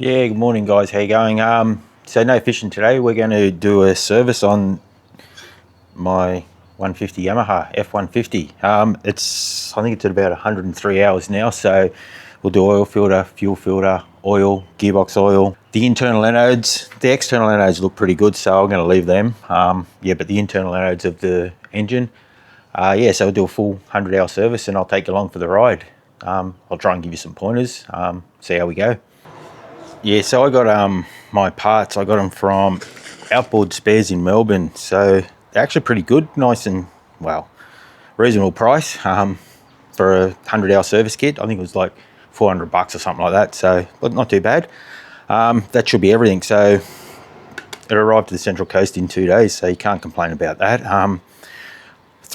Yeah, good morning guys, how you going? So no fishing today. We're going to do a service on my 150 Yamaha F150. I think it's at about 103 hours now, so we'll do oil filter, fuel filter, oil, gearbox oil. The internal anodes, the external anodes look pretty good, so I'm going to leave them. Yeah, but the internal anodes of the engine, yeah, so we'll do a full 100-hour service and I'll take you along for the ride. I'll try and give you some pointers, see how we go. Yeah, so I got my parts, I got them from Outboard Spares in Melbourne. So they're actually pretty good, nice and, well, reasonable price for a 100-hour service kit. I think it was like $400 or something like that, so but not too bad. That should be everything. So it arrived to the Central Coast in 2 days, so you can't complain about that.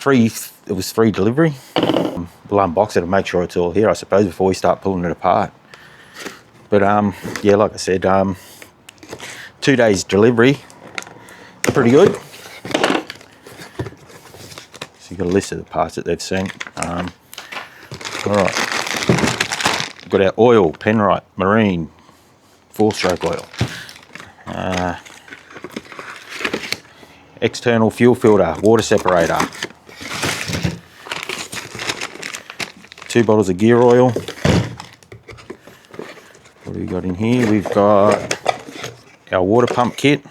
It was free delivery. We'll unbox it and make sure it's all here, I suppose, before we start pulling it apart. But yeah, like I said, 2 days delivery, pretty good. So you've got a list of the parts that they've sent. All right, we've got our oil, Penrite, Marine, 4-stroke oil. External fuel filter, water separator. 2 bottles of gear oil. What do we got in here? We've got our water pump kit,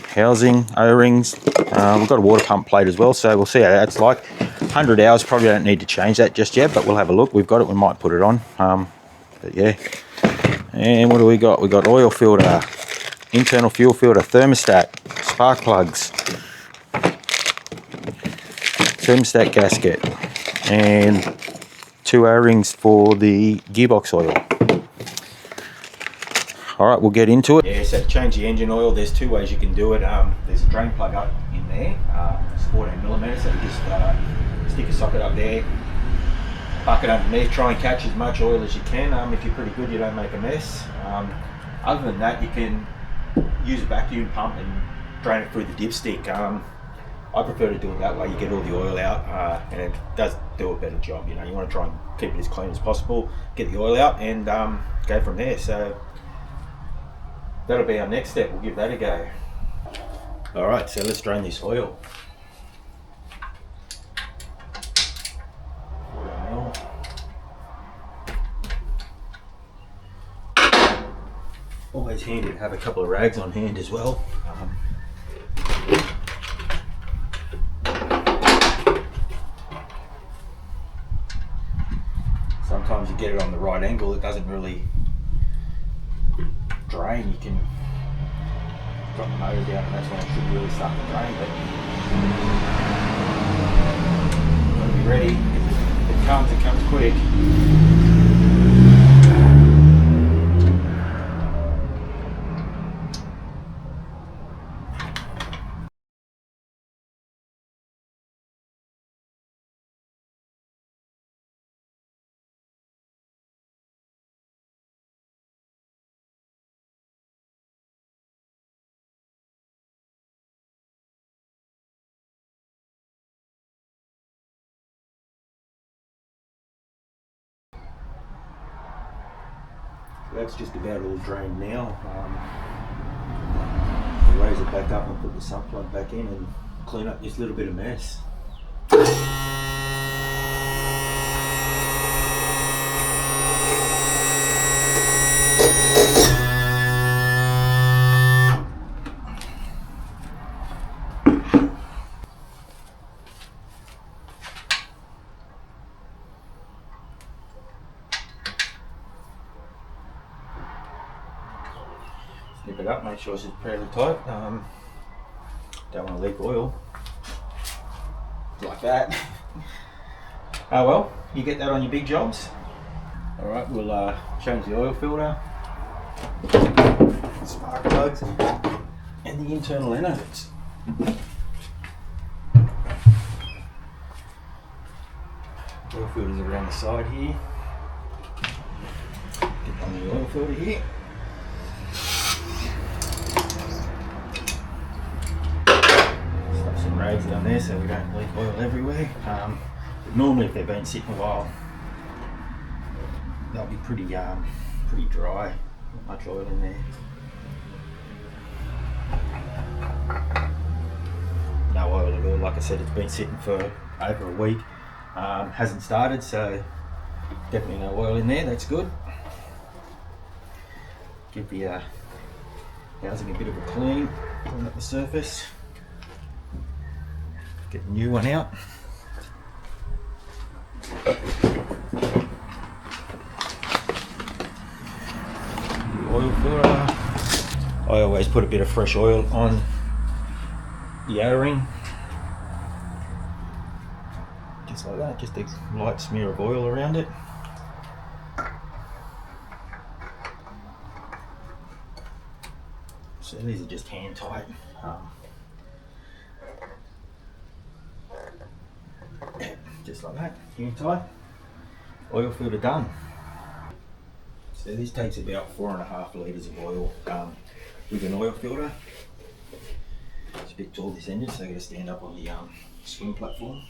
housing, O-rings. We've got a water pump plate as well, so we'll see how that's like. 100 hours, probably don't need to change that just yet, but we'll have a look. We've got it, we might put it on. But yeah. And what do we got? We've got oil filter, internal fuel filter, thermostat, spark plugs, thermostat gasket, and 2 O-rings for the gearbox oil. All right, we'll get into it. Yeah, so to change the engine oil, there's 2 ways you can do it. There's a drain plug up in there. It's 14mm, so you just stick a socket up there, bucket underneath, try and catch as much oil as you can. If you're pretty good, you don't make a mess. Other than that, you can use a vacuum pump and drain it through the dipstick. I prefer to do it that way. You get all the oil out, and it does do a better job. You know, you want to try and keep it as clean as possible, get the oil out, and go from there. So that'll be our next step. We'll give that a go. All right, so let's drain this oil. 40 ml. Always handy to have a couple of rags on hand as well. Sometimes you get it on the right angle, it doesn't really drain. You can drop the motor down and that's when it should really start to drain, but you've got to be ready because it comes quick. That's just about all drained now. I'll raise it back up and put the sump plug back in and clean up this little bit of mess. Snip it up, make sure it's fairly tight. Don't want to leak oil like that. Oh well, you get that on your big jobs. All right, we'll change the oil filter, spark plugs, and the internal anodes. Oil filters around the side here. Get on the oil filter here. Rags down there so we don't leak oil everywhere. But normally if they've been sitting a while, they'll be pretty pretty dry, not much oil in there. No oil at all. Like I said, it's been sitting for over a week. Hasn't started, so definitely no oil in there. That's good. Give the housing a bit of a clean up the surface. Get the new one out. Oil filter. I always put a bit of fresh oil on the O-ring. Just like that, just a light smear of oil around it. So these are just hand tight. Just like that, hand tight. Oil filter done. So this takes about 4.5 litres of oil with an oil filter. It's a bit tall this engine, so I've got to stand up on the swing platform.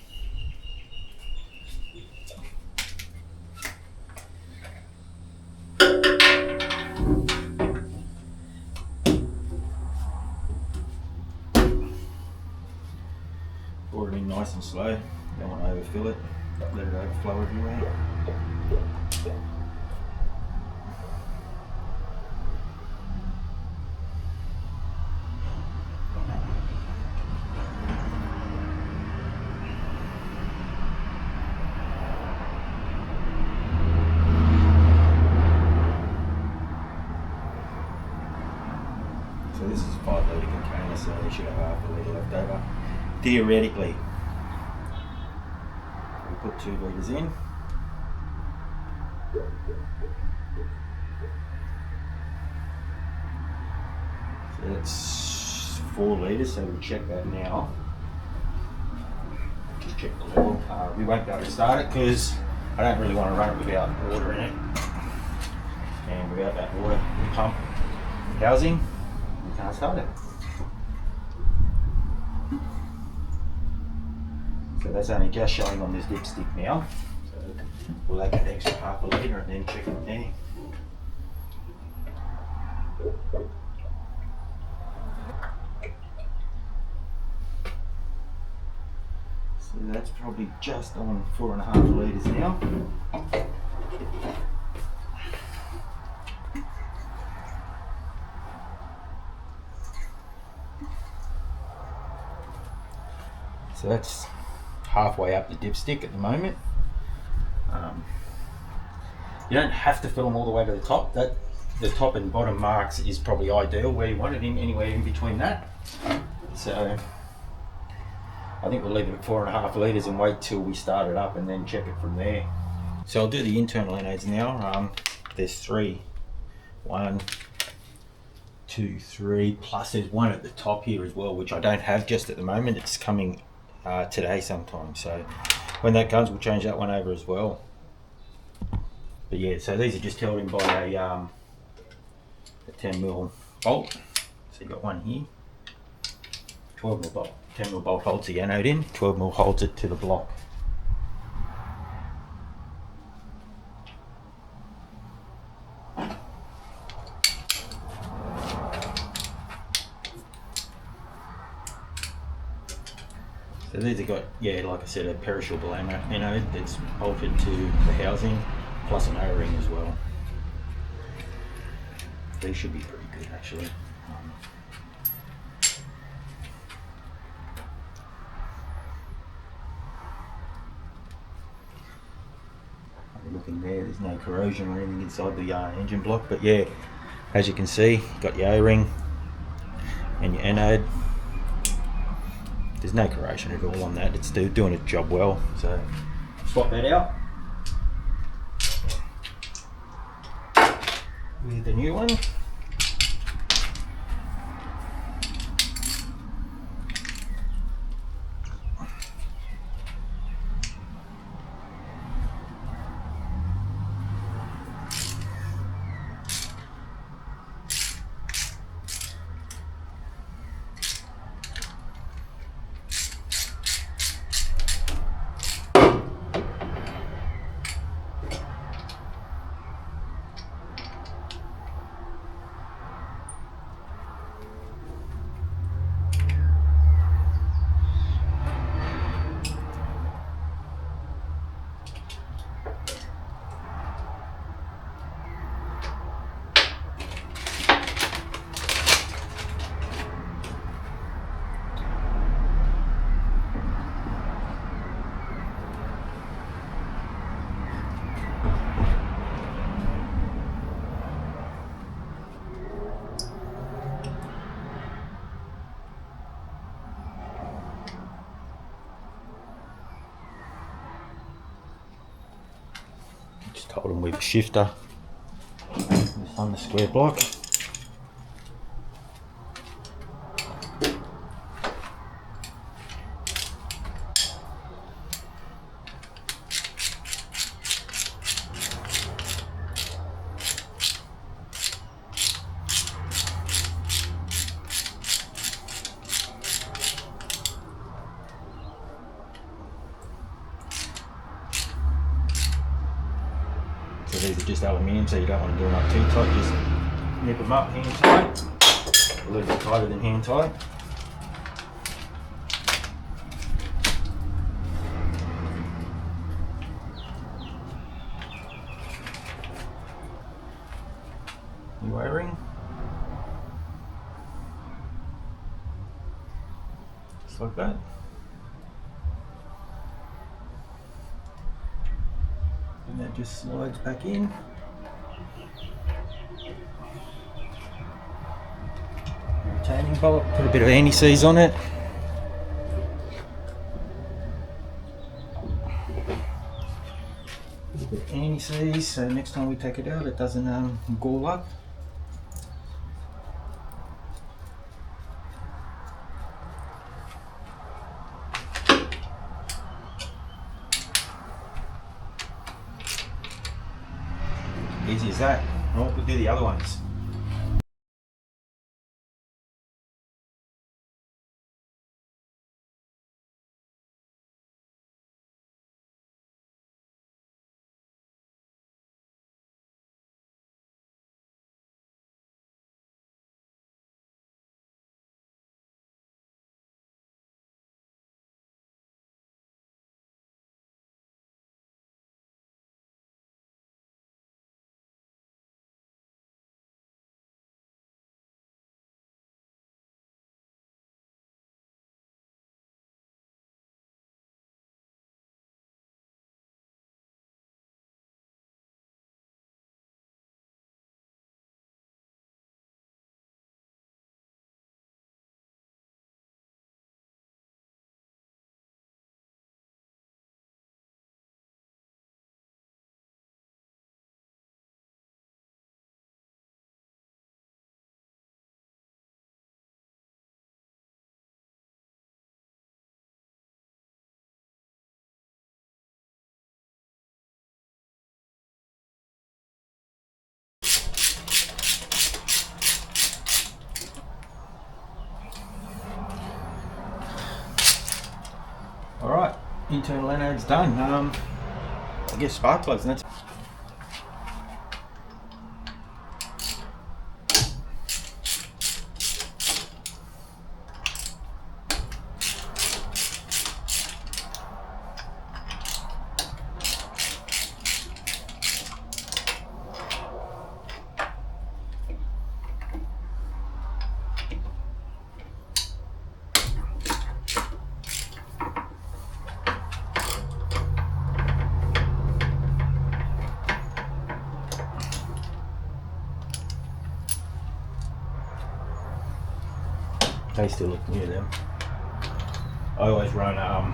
Pour it in nice and slow, don't want to overfill it, let it overflow everywhere. So this is a 5 litre container, so you should have 1/2 litre left over. Theoretically, we put 2 litres in. So that's 4 litres, so we'll check that now. Just check the level. We won't be able to start it because I don't really want to run it without water in it. And without that water pump housing, we can't start it. So that's only just showing on this dipstick now. So we'll add that extra 1/2 litre and then check it there. So that's probably just on 4.5 litres now. So that's halfway up the dipstick at the moment. You don't have to fill them all the way to the top. That the top and bottom marks is probably ideal where you want it, in anywhere in between that. So I think we'll leave it at 4.5 litres and wait till we start it up and then check it from there. So I'll do the internal anodes now. There's 3. 1, 2, 3, plus there's one at the top here as well, which I don't have just at the moment. It's coming today sometime, so when that comes we'll change that one over as well. But yeah, so these are just held in by a 10mm bolt. So you've got one here, 12mm bolt. 10mm bolt holds the anode in, 12mm holds it to the block. So these have got, yeah, like I said, a perishable anode that's bolted to the housing, plus an O-ring as well. These should be pretty good actually. Looking there's no corrosion or anything inside the engine block, but yeah, as you can see, you've got your O-ring and your anode. There's no corrosion at all on that. It's doing its job well. So swap that out with the new one. hold them with a shifter just on the square block. So these are just aluminium, so you don't want to do them up too tight, just nip them up hand tight, a little bit tighter than hand tight. New O-ring. Just like that. And that just slides back in. Retaining bolt, put a bit of anti-seize on it. A bit of anti-seize, so next time we take it out it doesn't gall up. Easy as that. Right, we'll do the other ones. Alright, internal anodes done. I guess spark plugs and that's they still look new them. I always run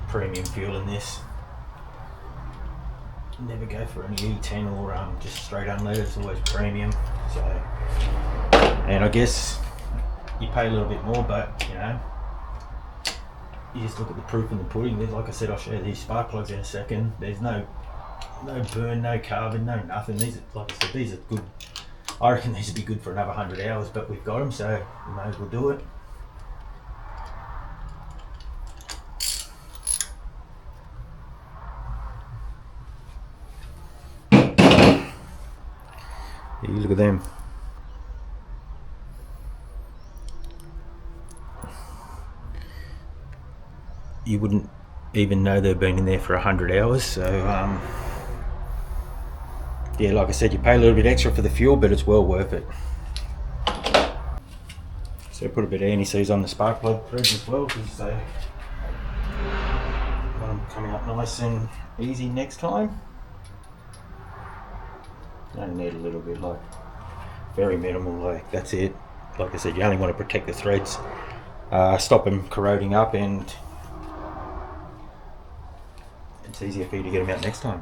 premium fuel in this. Never go for any E10 or just straight unleaded, it's always premium. So, and I guess you pay a little bit more, but you know, you just look at the proof in the pudding. Like I said, I'll show you these spark plugs in a second. There's no burn, no carbon, no nothing. These are, like I said, these are good. I reckon these would be good for another 100 hours, but we've got them, so we may as well do it. Yeah, you look at them. You wouldn't even know they've been in there for 100 hours, so yeah, like I said, you pay a little bit extra for the fuel, but it's well worth it. So put a bit of anti-seize on the spark plug threads as well, because they want them coming up nice and easy next time. You only need a little bit, like very minimal, like that's it. Like I said, you only want to protect the threads, stop them corroding up, and it's easier for you to get them out next time.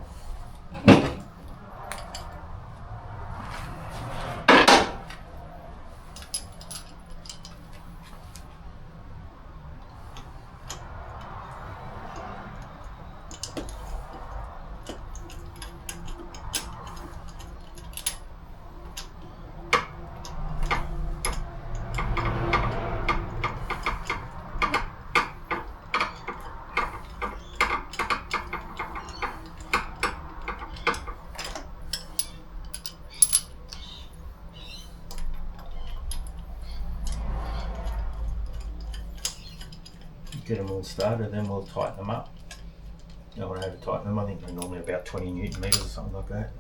get them all started, then we'll tighten them up. Don't want to over tighten them. I think they're normally about 20 Newton meters or something like that.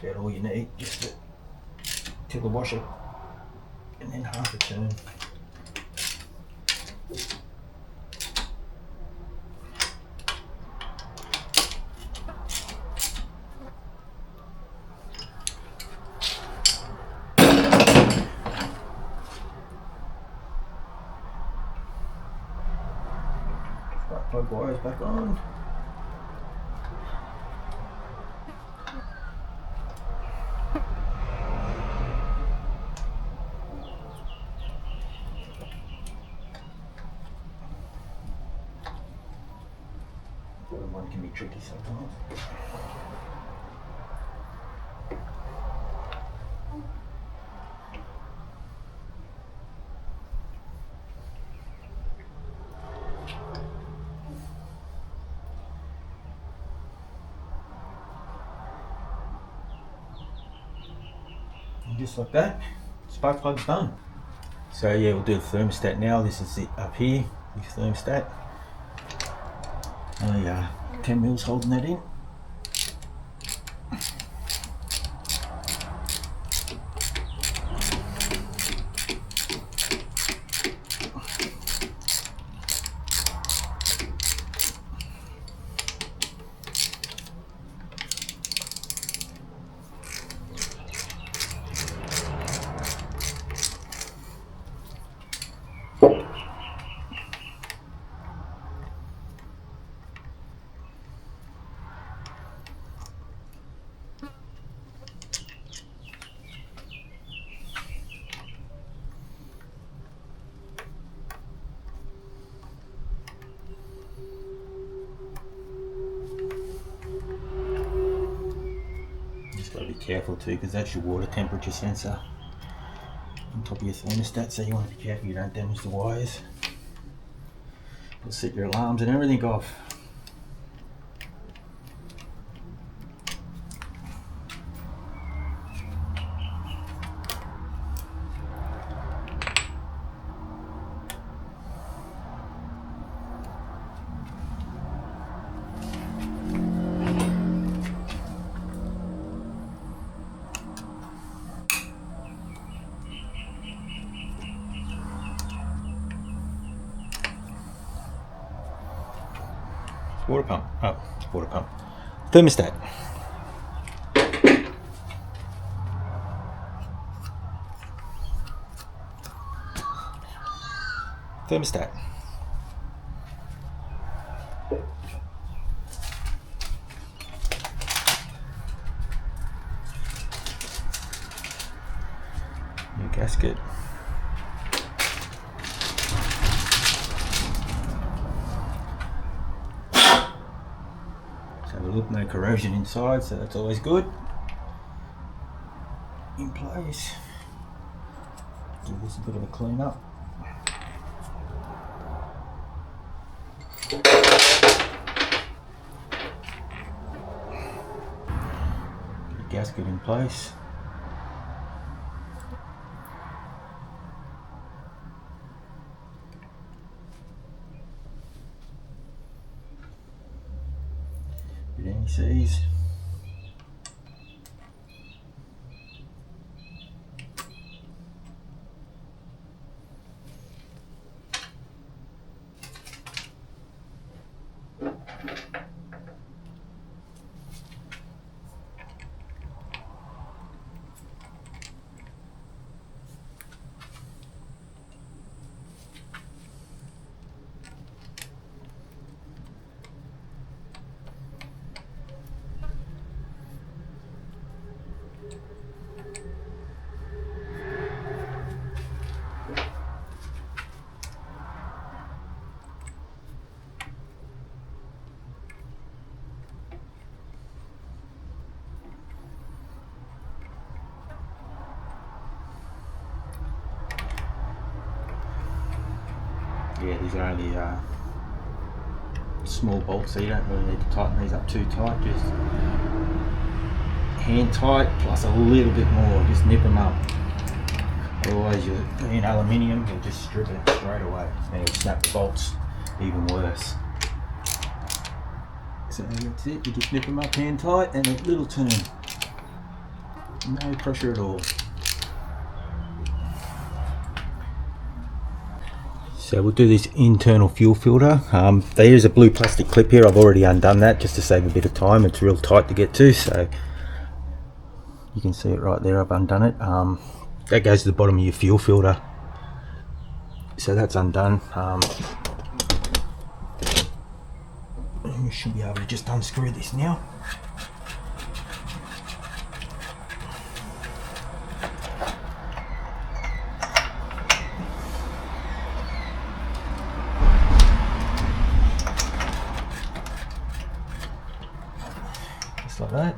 About all you need, just to the washer, and then half a turn. Spark plug wires back on. One can be tricky sometimes. And just like that, spark plug's done. So yeah, we'll do the thermostat now. This is it up here, the thermostat. 10 mils holding that in. Got to be careful too, because that's your water temperature sensor on top of your thermostat, so you want to be careful you don't damage the wires. You'll set your alarms and everything off. Water pump. Oh, water pump. Thermostat. Thermostat. New gasket. Look, no corrosion inside, so that's always good. In place. Give this a bit of a clean up. Get the gasket in place. NECs. Yeah, these are only small bolts, so you don't really need to tighten these up too tight, just hand tight plus a little bit more, just nip them up. Otherwise you're in aluminium, you'll just strip it straight away and you'll snap the bolts even worse. So that's it, you just nip them up hand tight and a little turn. No pressure at all. So we'll do this internal fuel filter. There is a blue plastic clip here. I've already undone that just to save a bit of time. It's real tight to get to, so you can see it right there. I've undone it. That goes to the bottom of your fuel filter. So that's undone. You should be able to just unscrew this now. Just like that.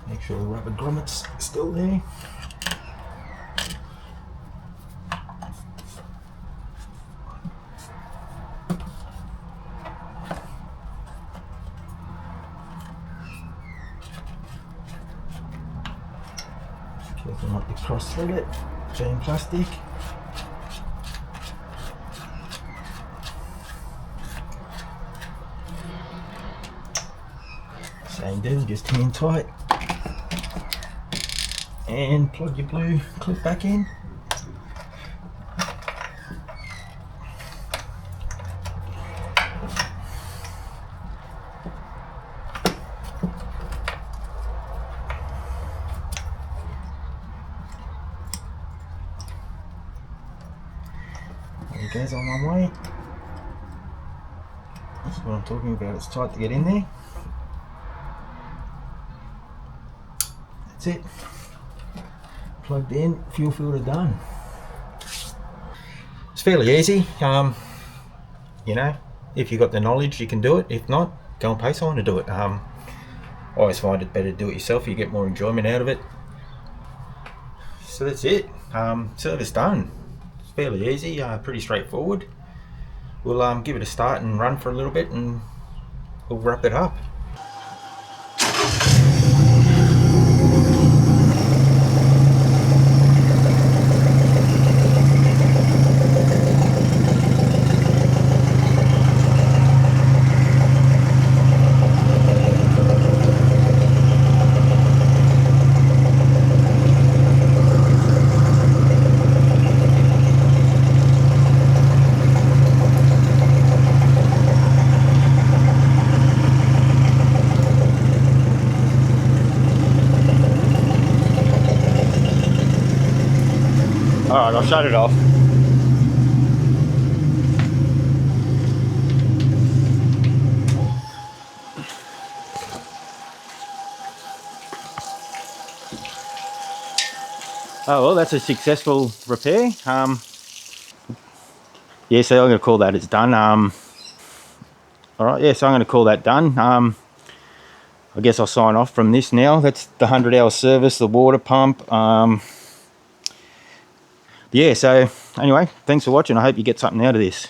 Make sure the rubber grommet's still there. Careful not to cross thread it, being plastic. Same deal, just hand tight. And plug your blue clip back in. There it goes on one way. That's what I'm talking about, it's tight to get in there. That's it. Plugged in, fuel filter done. It's fairly easy. You know, if you've got the knowledge, you can do it. If not, go and pay someone to do it. I always find it better to do it yourself. You get more enjoyment out of it. So that's it. Service done. It's fairly easy, pretty straightforward. We'll give it a start and run for a little bit, and we'll wrap it up. Alright, I'll shut it off. Oh well, that's a successful repair. Yeah, so I'm going to call that it's done. Alright, yeah, so I'm going to call that done. I guess I'll sign off from this now. That's the 100-hour service, the water pump. Yeah, so anyway, thanks for watching. I hope you get something out of this.